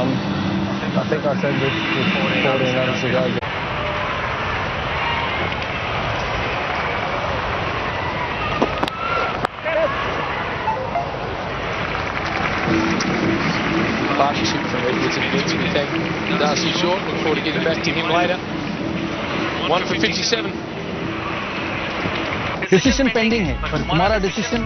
I think I said with 14 runs to go. Partnership from Edwards and Vince. We thank Darcy Short. Look forward to getting back to him later. 1 for 57. Decision pending है, पर तुम्हारा decision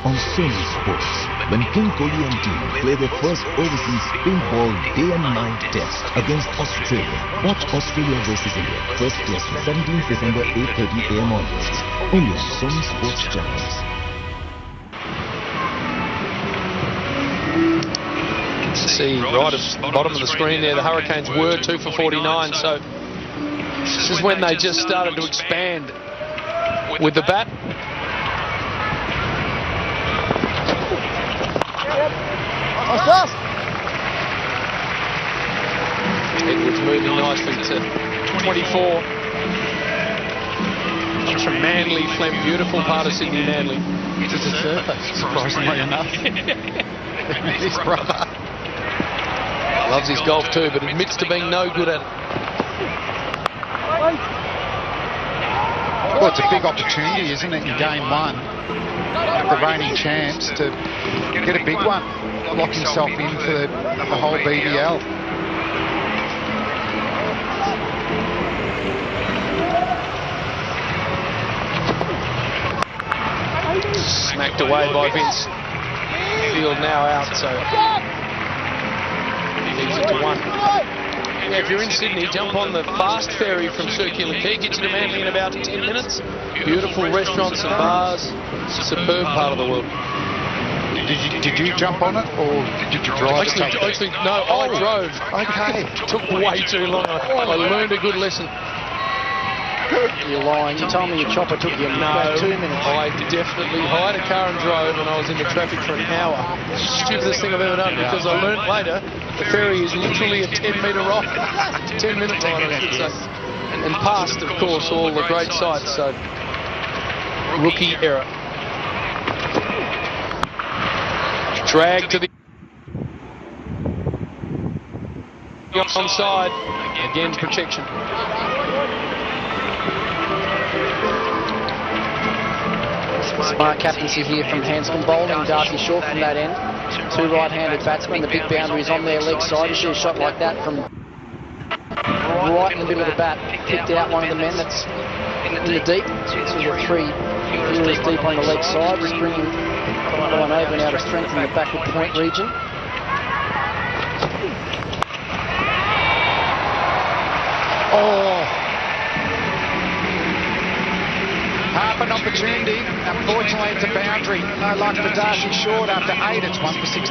on Sony Sports, when King Kohli and team play their first overseas pink ball day and night test against Australia. Watch Australia versus India, first test 17th December 8:30 AM onwards. Only on Sony Sports channels. See right at the bottom of the screen there, the Hurricanes were 2 for 49, so this is when they just started to expand with the bat. Edwards moving nicely to 24. Such a Manly phlegm, beautiful part of Sydney, Manly. It's a surfer, surprisingly enough. His brother. Loves his golf too, but admits to being no good at it. Well, it's a big opportunity, isn't it, in game one? The reigning champs to get a big one, lock himself in for the whole BBL. Smacked away by Vince. Field now out, so leaves it to 1. Yeah, if you're in Sydney, jump on the fast ferry from Circular Quay, get you to Manly in about 10 minutes. Beautiful restaurants and bars, superb part of the world. Did you jump on it, or did you drive? Actually, no, I drove. Okay. Took way too long. I learned a good lesson. You're lying. You told me your chopper took you about 2 minutes. I definitely hired a car and drove, and I was in the traffic for an hour. Stupidest thing I've ever done, because I learned later the ferry is literally a 10-metre ride, 10-minute ride, I should say. And past, of course, all the great sights. So, rookie error. Drag to the onside. Again, protection. Smart captaincy here from Hanscom, bowling Darcy Short from that end. 2 right-handed batsmen, the big boundaries on their leg side. You shoot a shot like that from right in the middle of the bat. Picked out one of the men that's in the deep. So you've got 3 viewers deep on the leg side, just bringing one over now to strengthen the backward point region. Oh! Half an opportunity. Unfortunately, it's a boundary. No luck for Darcy Short. After 8, it's 1 for 65.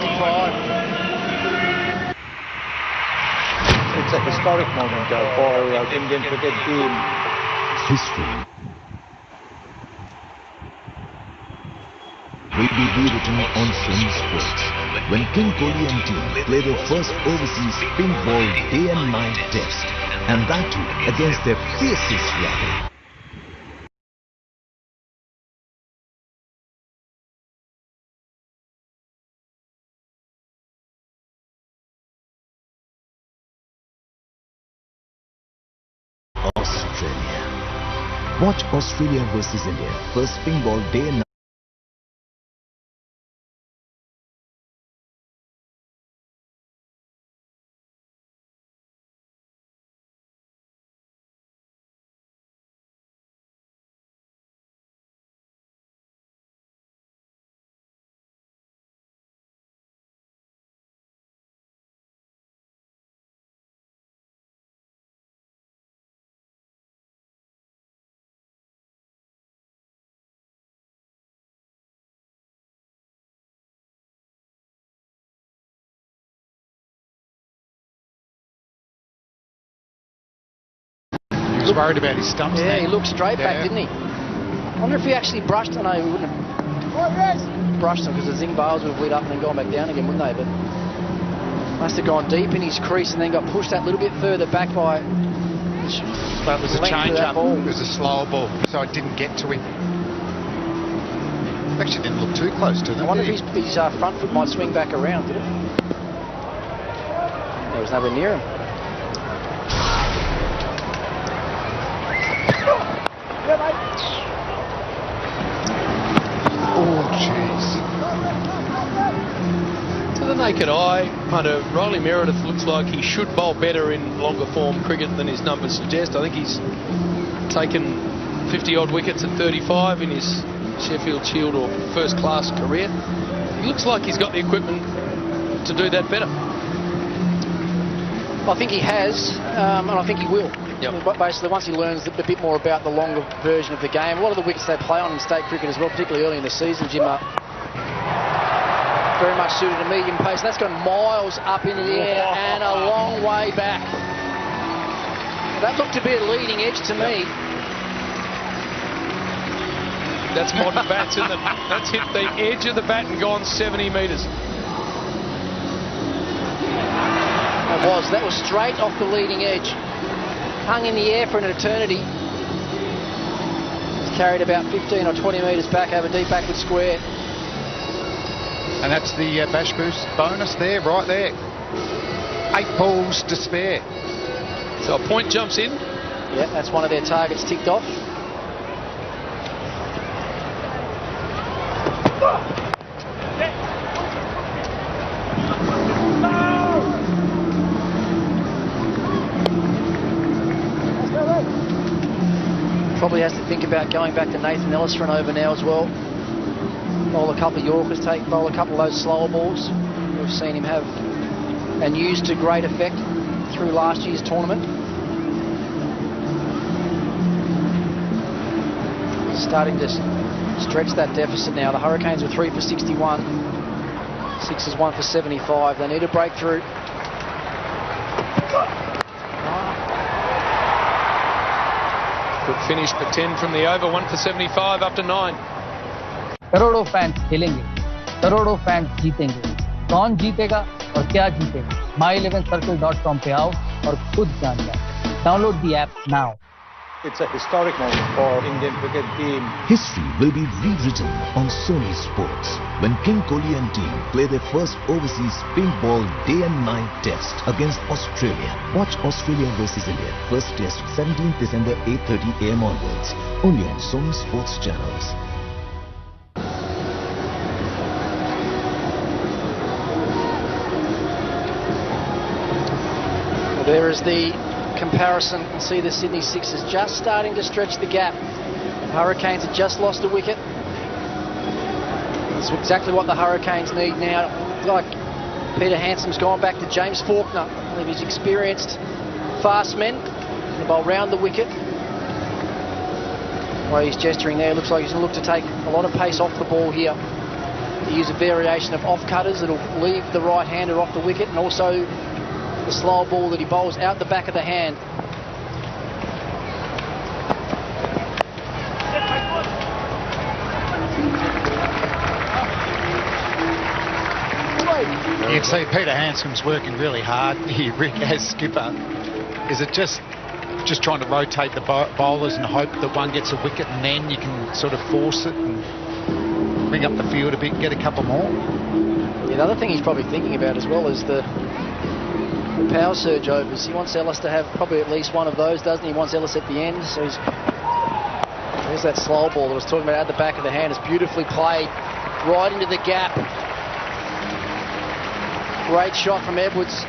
It's a historic moment for Indian cricket team. History will be rewritten on Sony Sports when King Kohli and team play their first overseas pink ball day and night test, and that too against their fiercest rival. Australia. Watch Australia versus India, first pink ball day and night. He was worried about his stumps. Yeah, he looked straight back, didn't he? I wonder if he actually brushed. I know he wouldn't have brushed him, because the zing bars would have lit up and then gone back down again, wouldn't they? But must have gone deep in his crease and then got pushed that little bit further back by But it was a length of change that up. ball. It was a slower ball, so I didn't get to him. Actually didn't look too close to them. I wonder if did he? his front foot might swing back around, did it? There was nowhere near him. Oh, jeez. To the naked eye, punter Riley Meredith looks like he should bowl better in longer form cricket than his numbers suggest. I think he's taken 50-odd wickets at 35 in his Sheffield Shield or first class career. He looks like he's got the equipment to do that better. I think he has, and I think he will. Yep. But basically, once he learns a bit more about the longer version of the game, a lot of the wickets they play on in state cricket as well, particularly early in the season, Jim, are very much suited to medium pace. And that's gone miles up into the air and a long way back. That looked to be a leading edge to me. That's modern bats, isn't it? That's hit the edge of the bat and gone 70 metres. That was straight off the leading edge. Hung in the air for an eternity. It's carried about 15 or 20 metres back over deep backward square. And that's the Bash Boost bonus there, right there. 8 balls to spare. So a point jumps in. Yeah, that's one of their targets ticked off. Probably has to think about going back to Nathan Ellis for an over now as well. Bowl a couple of Yorkers, bowl a couple of those slower balls. We've seen him have and use to great effect through last year's tournament. Starting to stretch that deficit now. The Hurricanes were 3 for 61. Sixers 1 for 75. They need a breakthrough. Good finish for 10 from the over, 1 for 75 up to 9. करोड़ों fans खेलेंगे, करोड़ों fans जीतेंगे। कौन जीतेगा और क्या जीतेगा? my11circle.com पे आओ और खुद जान जाओ। Download the app now. It's a historic moment for Indian cricket team. History will be rewritten on Sony Sports when King Kohli and team play their first overseas pink ball day and night test against Australia. Watch Australia versus India first test 17th December 8:30 AM onwards, only on Sony Sports channels. There is the comparison. You can see the Sydney Sixers just starting to stretch the gap. The Hurricanes have just lost a wicket. It's exactly what the Hurricanes need now. Like Peter Handsom's gone back to James Faulkner, one of his experienced fast men. The ball round the wicket. The way he's gesturing there, looks like he's going to look to take a lot of pace off the ball here. He uses a variation of off-cutters that'll leave the right-hander off the wicket, and also the slow ball that he bowls out the back of the hand. You can see Peter Handscomb's working really hard here, Rick, as skipper. Is it just trying to rotate the bowlers and hope that one gets a wicket, and then you can sort of force it and bring up the field a bit and get a couple more? Yeah, the other thing he's probably thinking about as well is the power surge overs. He wants Ellis to have probably at least one of those, doesn't he? He wants Ellis at the end, so there's that slow ball that I was talking about at the back of the hand. It's beautifully played right into the gap. Great shot from Edwards.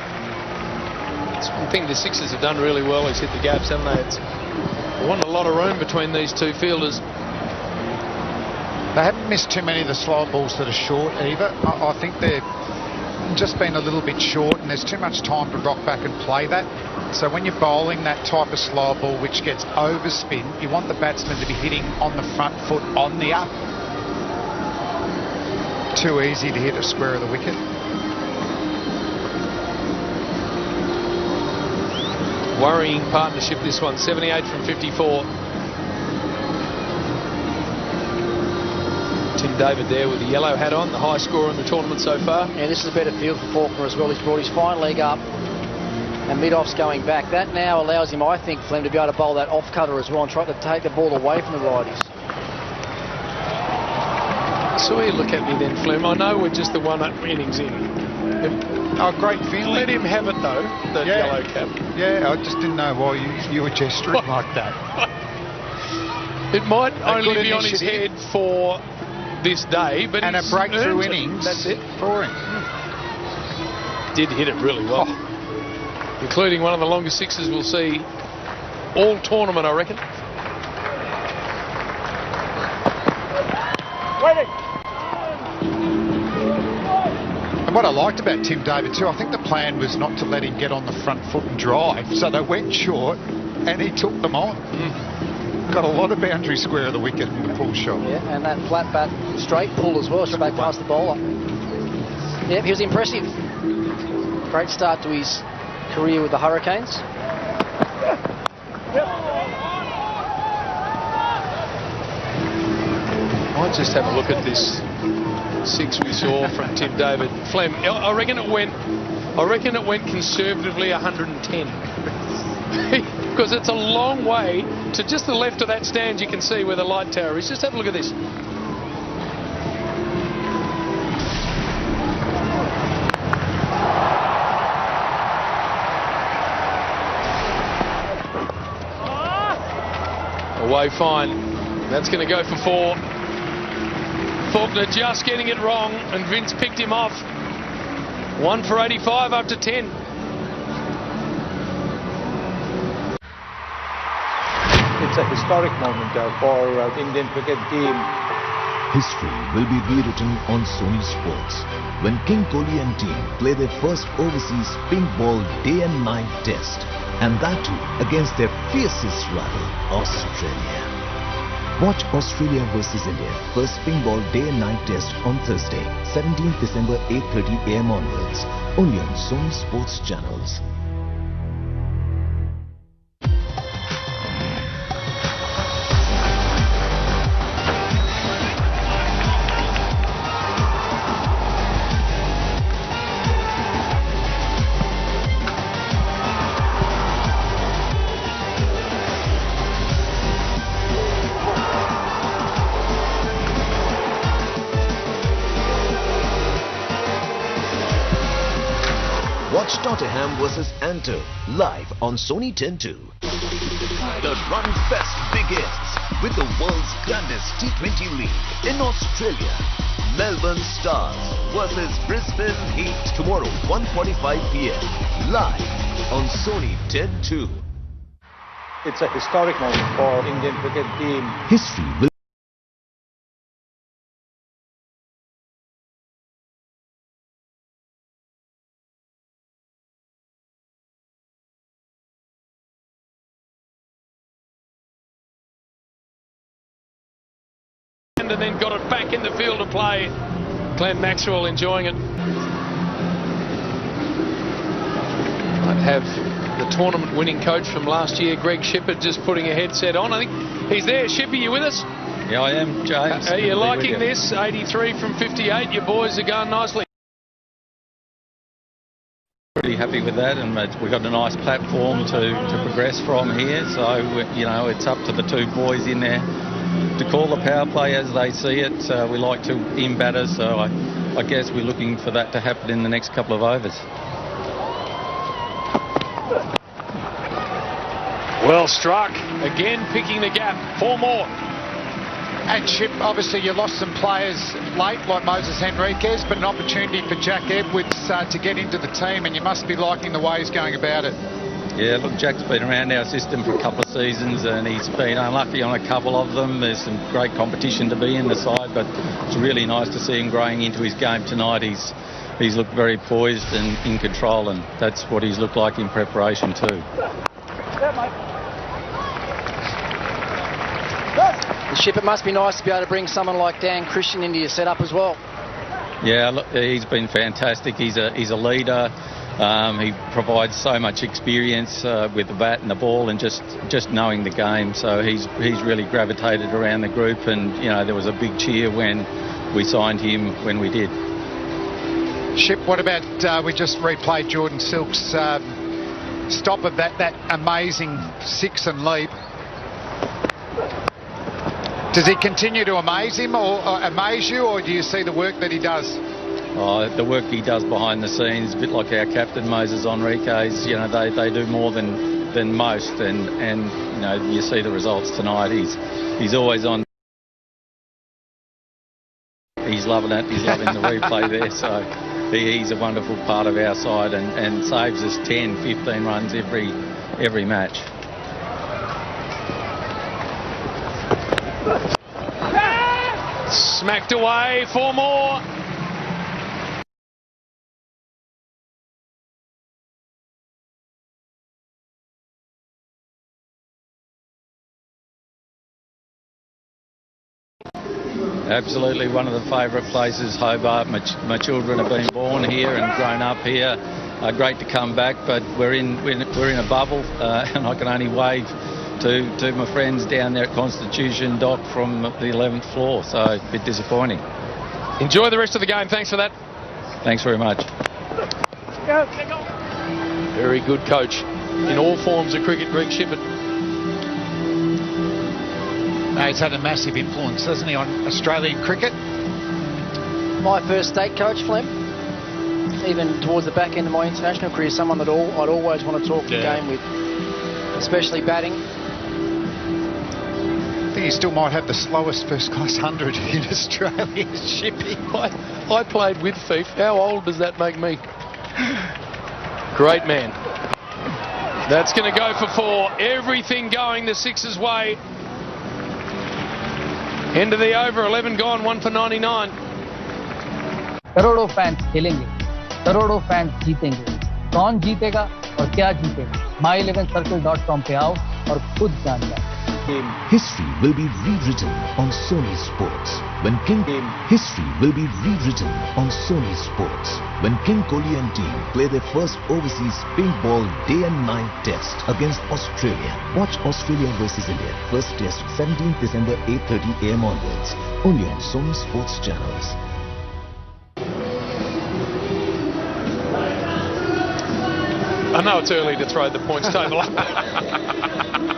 It's one thing the Sixers have done really well is hit the gaps, haven't they? They want a lot of room between these two fielders. They haven't missed too many of the slow balls that are short either. I think they're just been a little bit short, and there's too much time to rock back and play that. So when you're bowling that type of slow ball which gets overspin, you want the batsman to be hitting on the front foot on the up. Too easy to hit a square of the wicket. Worrying partnership this one, 78 from 54. Tim David there with the yellow hat on, the high scorer in the tournament so far. Yeah, this is a better field for Faulkner as well. He's brought his fine leg up. and Midoff's going back. That now allows him, I think, Flem, to be able to bowl that off cutter as well and try to take the ball away from the righties. So you look at me then, Flem. I know we're just the one innings in. Oh, great feeling. Let him have it though, the yellow cap. Yeah, I just didn't know why you were gesturing like that. It might only be on his head for this day, but and a breakthrough innings. That's it for him. Did hit it really well, including one of the longest sixes we'll see all tournament, I reckon. And what I liked about Tim David too, I think the plan was not to let him get on the front foot and drive, so they went short and he took them on. Got a lot of boundary square of the wicket in the pull shot. Yeah, and that flat bat straight pull as well, straight past the bowler. Yeah, he was impressive. Great start to his career with the Hurricanes. I'll just have a look at this six we saw from Tim David. Flem, I reckon it went conservatively 110. Because it's a long way to just the left of that stand. You can see where the light tower is. Just have a look at this. Away fine. That's going to go for 4. Faulkner just getting it wrong, and Vince picked him off. 1 for 85 up to 10. It's a historic moment for the Indian cricket team. History will be rewritten on Sony Sports when King Kohli and team play their first overseas pink ball day and night test, and that too against their fiercest rival, Australia. Watch Australia versus India first pink ball day and night test on Thursday, 17th December, 8:30 AM onwards, only on Sony Sports channels. Watch Tottenham versus Anto live on Sony 10-2. The Run Fest begins with the world's grandest T20 league in Australia. Melbourne Stars versus Brisbane Heat tomorrow 1:45 PM live on Sony 10-2. It's a historic moment for Indian cricket team. History will And then got it back in the field of play. Glenn Maxwell enjoying it. I'd have the tournament winning coach from last year, Greg Shippard, just putting a headset on. I think he's there. Shippy, you with us? Yeah, I am, James. Are you liking this? 83 from 58. Your boys are going nicely. Pretty happy with that, and we've got a nice platform to progress from here. So, you know, it's up to the two boys in there to call the power play as they see it. We like to in batter, so I guess we're looking for that to happen in the next couple of overs. Well struck. Again picking the gap. 4 more. And Chip, obviously you lost some players late like Moses Henriquez, but an opportunity for Jack Edwards to get into the team, and you must be liking the way he's going about it. Yeah, look, Jack's been around our system for a couple of seasons and he's been unlucky on a couple of them. There's some great competition to be in the side, but it's really nice to see him growing into his game tonight. He's looked very poised and in control, and that's what he's looked like in preparation too. The Ship, it must be nice to be able to bring someone like Dan Christian into your setup as well. Yeah, look, he's been fantastic. He's a leader. He provides so much experience with the bat and the ball and just knowing the game. So he's really gravitated around the group, and you know, there was a big cheer when we signed him when we did. Ship, what about we just replayed Jordan Silk's stop of that amazing six and leap. Does he continue to amaze him or amaze you, or do you see the work that he does? The work he does behind the scenes, a bit like our captain Moses Enriquez. You know, they do more than most, and you know, you see the results tonight. He's always on. He's loving it. He's loving the replay there. So he's a wonderful part of our side and saves us 10, 15 runs every match. Smacked away for more. Absolutely one of the favourite places, Hobart. My children have been born here and grown up here. Great to come back, but we're in a bubble, and I can only wave to my friends down there at Constitution Dock from the 11th floor, so a bit disappointing. Enjoy the rest of the game. Thanks for that. Thanks very much. Very good coach in all forms of cricket, Greg Shipperd. He's had a massive influence, hasn't he, on Australian cricket? My first state coach, Flem. Even towards the back end of my international career, someone that I'd always want to talk the game with, especially batting. I think he still might have the slowest first-class 100 in Australia, Shippy. I played with Fief. How old does that make me? Great man. That's going to go for 4. Everything going the Sixers' way. End of the over, 11 gone, 1 for 99. करोड़ों fans खेलेंगे, करोड़ों fans जीतेंगे। कौन जीतेगा और क्या जीतेगा? my11circle.com पे आओ और खुद जान जाओ। History will be rewritten on Sony Sports when History will be rewritten on Sony Sports when King Kohli and team play their first overseas paintball day and night test against Australia. Watch Australia versus India first test 17th December 8:30 AM onwards, only on Sony Sports channels. I know it's early to throw the points table up.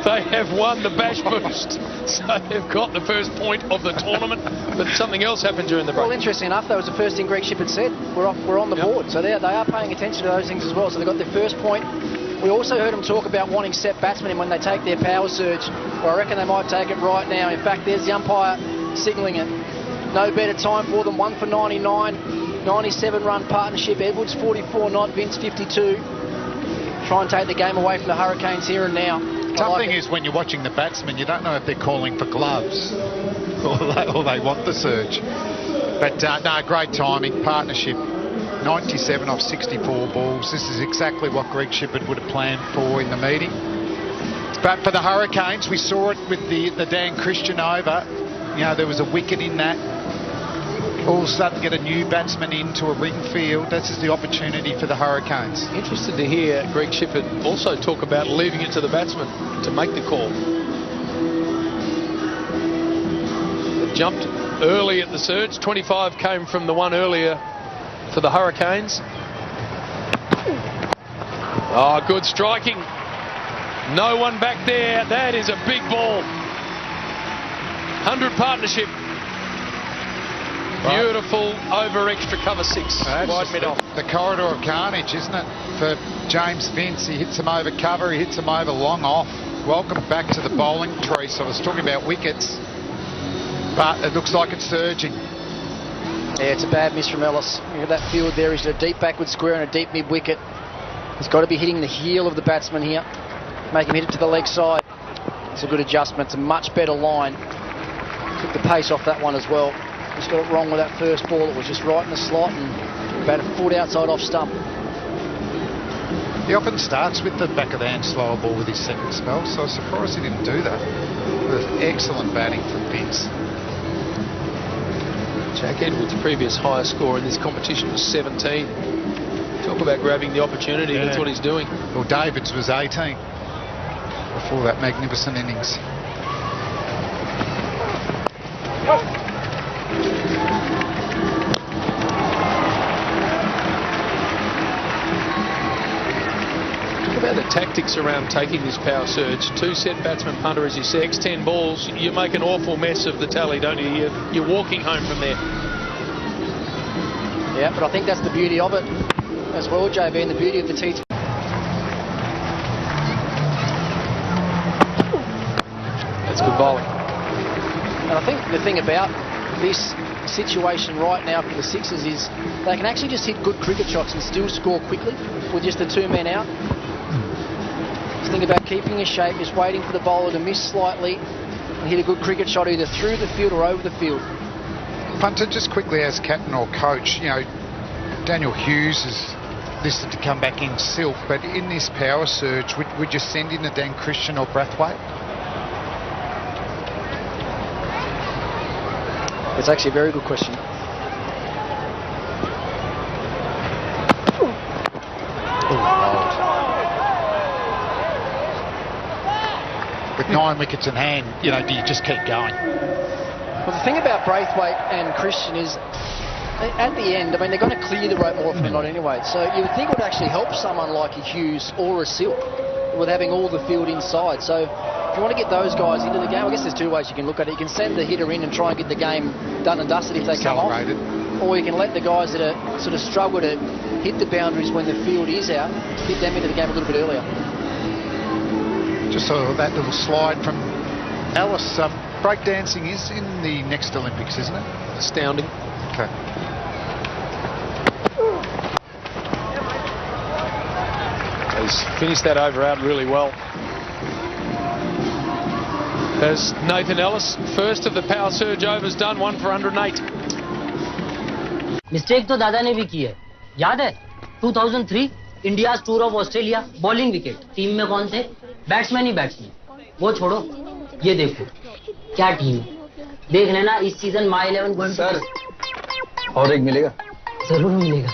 They have won the Bash Boost, so they've got the first point of the tournament. But something else happened during the break. Well, interesting enough, that was the first thing Greg Shipperd said. We're on the board, so they are paying attention to those things as well. So they got their first point. We also heard them talk about wanting set batsmen in when they take their power surge. Well, I reckon they might take it right now. In fact, there's the umpire signalling it. No better time for them. 1 for 99, 97-run partnership. Edwards 44, not Vince 52. Try and take the game away from the Hurricanes here and now. Tough thing is when you're watching the batsmen, you don't know if they're calling for gloves or they want the surge. But no, great timing, partnership. 97 off 64 balls. This is exactly what Greg Shipperd would have planned for in the meeting. But for the Hurricanes, we saw it with the Dan Christian over. You know, there was a wicket in that. All of a sudden get a new batsman into a ring field. This is the opportunity for the Hurricanes. Interested to hear Greg Shipperd also talk about leaving it to the batsman to make the call. They jumped early at the surge. 25 came from the one earlier for the Hurricanes. Oh, good striking. No one back there. That is a big ball. 100 partnership. Beautiful over extra cover 6. Wide mid off. The corridor of carnage, isn't it? For James Vince, he hits him over cover, he hits him over long off. Welcome back to the bowling tree. So I was talking about wickets, but it looks like it's surging. Yeah, it's a bad miss from Ellis. Look at that field there. He's got a deep backward square and a deep mid wicket. He's got to be hitting the heel of the batsman here. Make him hit it to the leg side. It's a good adjustment. It's a much better line. Took the pace off that one as well. Just got it wrong with that first ball. It was just right in the slot and about a foot outside off stump. He often starts with the back of the hand slower ball with his second spell, so I was surprised he didn't do that. It was excellent batting from Vince. Jack Edwards' previous highest score in this competition was 17. Talk about grabbing the opportunity. Yeah. That's what he's doing. Well, David's was 18 before that magnificent innings. Talk about the tactics around taking this power surge. 2 set batsman punter, as you say, 10 balls. You make an awful mess of the tally, don't you? You're walking home from there. Yeah, but I think that's the beauty of it as well, JB, and the beauty of the T20. That's good bowling. And I think the thing about this situation right now for the Sixers is they can actually just hit good cricket shots and still score quickly with just the 2 men out. Just think about keeping your shape, just waiting for the bowler to miss slightly and hit a good cricket shot either through the field or over the field. Punter, just quickly as captain or coach, you know, Daniel Hughes is listed to come back in silk, but in this power surge, would you send in a Dan Christian or Brathwaite? It's actually a very good question. With 9 wickets in hand, you know, do you just keep going? Well, the thing about Braithwaite and Christian is, at the end, I mean, they're going to clear the rope more often than not anyway. So you would think it would actually help someone like a Hughes or a Silk with having all the field inside. So if you want to get those guys into the game, I guess there's 2 ways you can look at it. You can send the hitter in and try and get the game done and dusted if they come off. Or you can let the guys that are sort of struggle to hit the boundaries when the field is out, hit them into the game a little bit earlier. Just saw that little slide from Ellis. Breakdancing is in the next Olympics, isn't it? Astounding. Okay. He's finished that over out really well. As Nathan Ellis, first of the power surge overs done, 1 for 108. Mistake तो दादा ने भी की है, याद है 2003 India tour of Australia bowling wicket, team में कौन थे? बैट्समैन ही बैट्समैन। वो छोड़ो, ये देखो क्या टीम है। देख लेना इस सीजन माई 11 सर और एक मिलेगा, जरूर मिलेगा।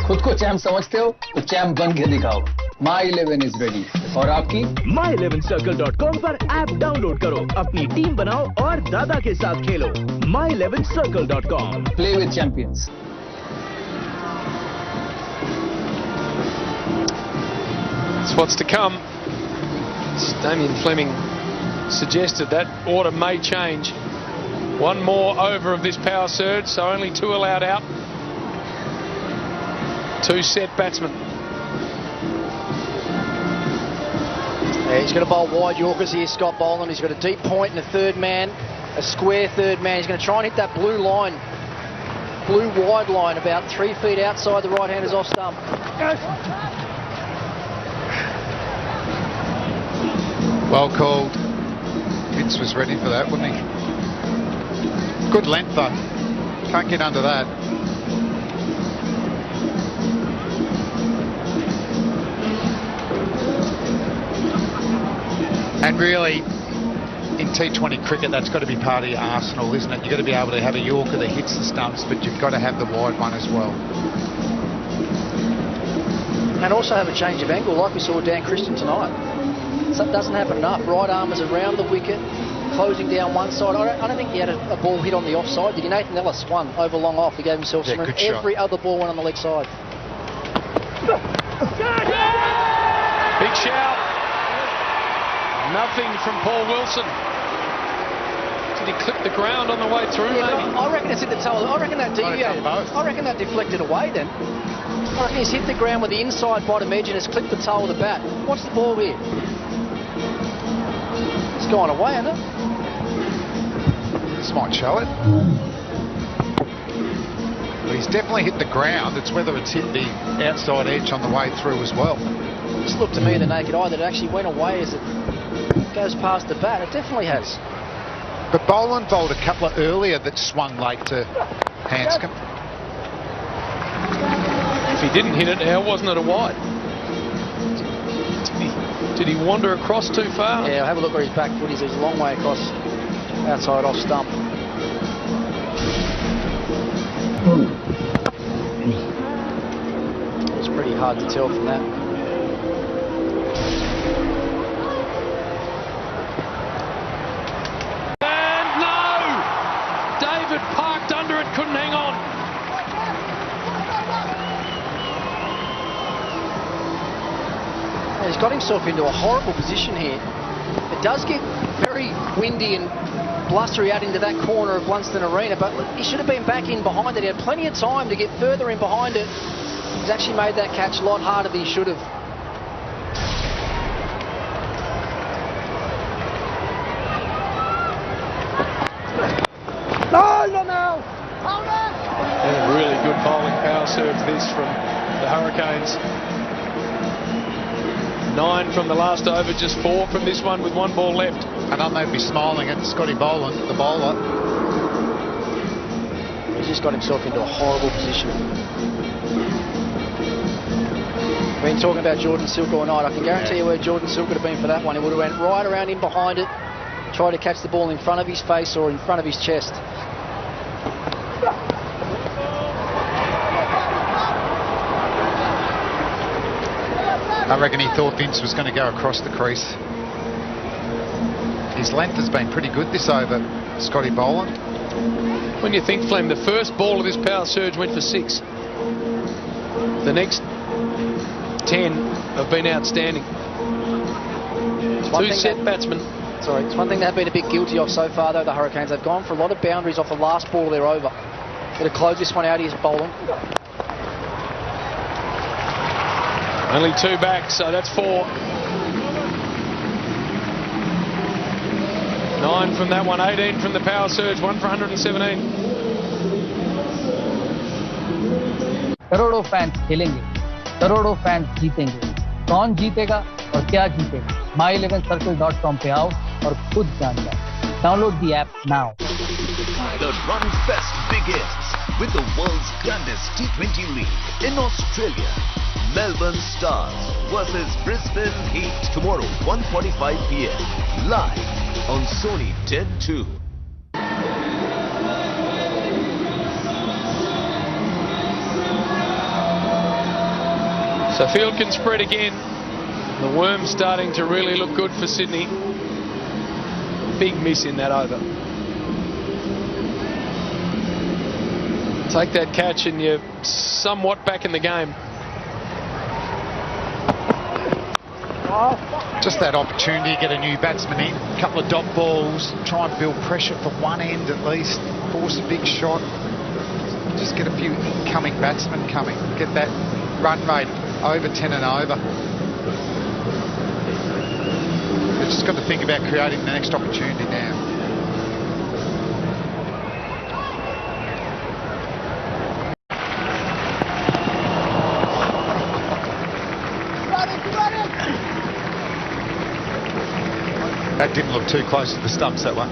खुद को चैंप समझते हो तो चैंप बन के दिखाओ। माई 11 इज रेडी। और आपकी my11circle.com पर ऐप डाउनलोड करो, अपनी टीम बनाओ और दादा के साथ खेलो। my11circle.com, play with champions. That's what's to come. Damien Fleming suggested that order may change. 1 more over of this power surge, so only 2 allowed out. 2 set batsmen. Yeah, he's going to bowl wide Yorkers here, Scott Boland. He's got a deep point and a third man, a square third man. He's going to try and hit that blue line, blue wide line, about 3 feet outside the right-handers off stump. Well called. Vince was ready for that, wasn't he? Good length though. Can't get under that. And really, in T20 cricket, that's got to be part of your arsenal, isn't it? You've got to be able to have a Yorker that hits the stumps, but you've got to have the wide one as well. And also have a change of angle, like we saw with Dan Christian tonight. So it doesn't happen enough. Right arm is around the wicket, closing down one side. I don't think he had a ball hit on the offside. Did he? Nathan Ellis won over long off. He gave himself some room. Every other ball went on the leg side. Big shout. Nothing from Paul Wilson. Did he clip the ground on the way through, maybe? I reckon it's hit the toe. I reckon that deviated. I reckon that deflected away then. I reckon he's hit the ground with the inside bottom edge and has clipped the toe of the bat. What's the ball here? It's gone away, hasn't it? This might show it. But he's definitely hit the ground. It's whether it's hit the outside edge on the way through as well. It just looked to me, the naked eye, that it actually went away as it goes past the bat. It definitely has. But Boland bowled a couple earlier that swung late to Hanscom. If he didn't hit it, how wasn't it a wide? Did he wander across too far? Yeah, have a look where his back foot is. He's a long way across, outside off stump. It's pretty hard to tell from that. And no! David parked under it, couldn't hang on. He's He's got himself into a horrible position here. It does get very windy and blustery out into that corner of Blunston Arena, but he should have been back in behind it. He had plenty of time to get further in behind it. He's actually made that catch a lot harder than he should have. Yeah, really good bowling power serve this from the Hurricanes. 9 from the last over, just 4 from this one with 1 ball left. And I may be smiling at Scotty Boland, the bowler. He's just got himself into a horrible position. We've been talking about Jordan Silk all night. I can guarantee you where Jordan Silk would have been for that one. He would have went right around in behind it, tried to catch the ball in front of his face or in front of his chest. I reckon he thought Vince was going to go across the crease. His length has been pretty good this over, Scotty Boland. When you think, Flem, the first ball of this power surge went for 6. The next 10 have been outstanding. 2 set batsmen. Sorry, it's one thing they've been a bit guilty of so far, though, the Hurricanes. They've gone for a lot of boundaries off the last ball they're over. Going to close this one out. Here's Boland. Only 2 back, so that's 4. 9 from that one, 18 from the power surge, 1 for 117. करोड़ों fans खेलेंगे, करोड़ों fans जीतेंगे. कौन जीतेगा और क्या जीतेगा? my11circle.com पे आओ और खुद जान जाओ. Download the app now. The Run Fest begins with the world's grandest T20 league in Australia. Melbourne Stars versus Brisbane Heat tomorrow 1:45 p.m. live on Sony 10-2. So field can spread again. The worm's starting to really look good for Sydney. Big miss in that over. Take that catch and you're somewhat back in the game. Just that opportunity to get a new batsman in, a couple of dot balls, try and build pressure for one end at least, force a big shot, just get a few incoming batsmen coming, get that run rate over 10 and over. We've just got to think about creating the next opportunity now. That didn't look too close to the stumps, that one.